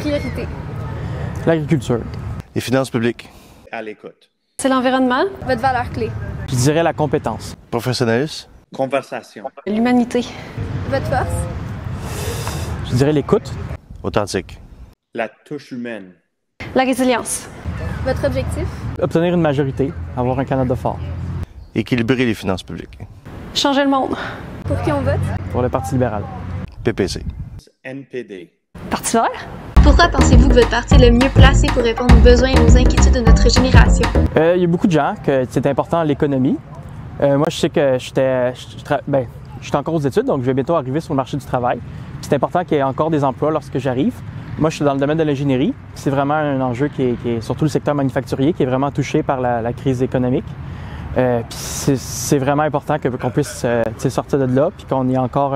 priorités. L'agriculture. Les finances publiques. À l'écoute. C'est l'environnement. Votre valeur clé. Je dirais la compétence. Professionnalisme. Conversation. L'humanité. Votre force. Je dirais l'écoute. Authentique. La touche humaine. La résilience. Votre objectif. Obtenir une majorité, avoir un Canada fort. Équilibrer les finances publiques. Changer le monde. Pour qui on vote? Pour le Parti libéral. PPC. NPD. Parti vert? Pourquoi pensez-vous que votre parti est le mieux placé pour répondre aux besoins et aux inquiétudes de notre génération? Il y a beaucoup de gens que c'est important l'économie. Moi, je sais que je suis encore aux études, donc je vais bientôt arriver sur le marché du travail. C'est important qu'il y ait encore des emplois lorsque j'arrive. Moi, je suis dans le domaine de l'ingénierie. C'est vraiment un enjeu qui est surtout le secteur manufacturier qui est vraiment touché par la crise économique. C'est vraiment important qu'on puisse sortir de là, puis qu'on ait encore,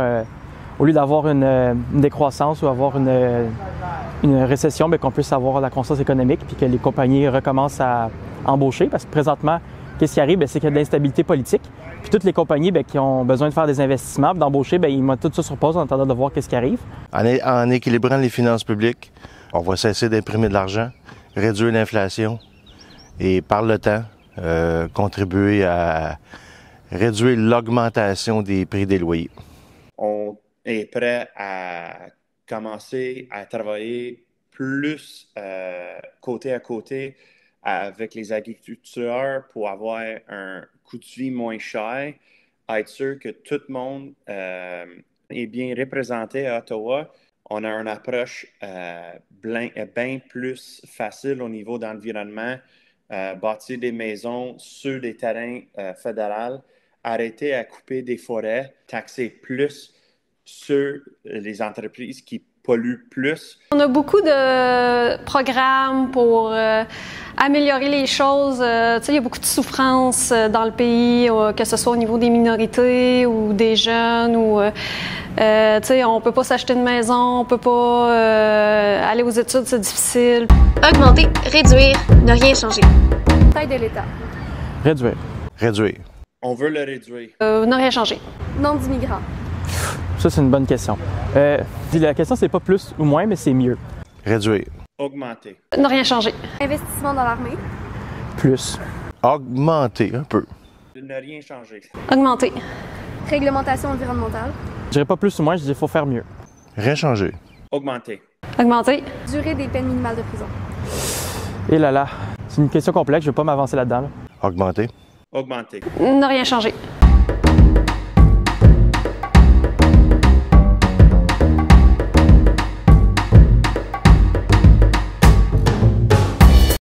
au lieu d'avoir une décroissance ou avoir une récession, bien, qu'on puisse avoir la croissance économique, puis que les compagnies recommencent à embaucher. Parce que présentement, qu'est-ce qui arrive? Bien, c'est qu'il y a de l'instabilité politique. Puis toutes les compagnies bien, qui ont besoin de faire des investissements, d'embaucher, bien, ils mettent tout ça sur pause en attendant de voir qu'est-ce qui arrive. En équilibrant les finances publiques, on va cesser d'imprimer de l'argent, réduire l'inflation et, par le temps, contribuer à réduire l'augmentation des prix des loyers. On est prêt à commencer à travailler plus côté à côté avec les agriculteurs pour avoir un coût de vie moins cher, être sûr que tout le monde est bien représenté à Ottawa. On a une approche bien plus facile au niveau d'environnement, bâtir des maisons sur des terrains fédéraux, arrêter à couper des forêts, taxer plus sur les entreprises qui polluent plus. On a beaucoup de programmes pour améliorer les choses. Il y a beaucoup de souffrance dans le pays, que ce soit au niveau des minorités ou des jeunes. On ne peut pas s'acheter une maison, on ne peut pas aller aux études, c'est difficile. Augmenter, réduire, ne rien changer. Taille de l'État. Réduire. Réduire. On veut le réduire. Ne rien changer. Nombre d'immigrants. Ça, c'est une bonne question. La question, c'est pas plus ou moins, mais c'est mieux. Réduire. Augmenter. Ne rien changer. Investissement dans l'armée. Plus. Augmenter un peu. Ne rien changer. Augmenter. Réglementation environnementale. Je dirais pas plus ou moins, je dis qu'il faut faire mieux. Rien changer. Augmenter. Augmenter. Durée des peines minimales de prison. Et là là, c'est une question complexe, je vais pas m'avancer là-dedans. Augmenter. Augmenter. Ne rien changer.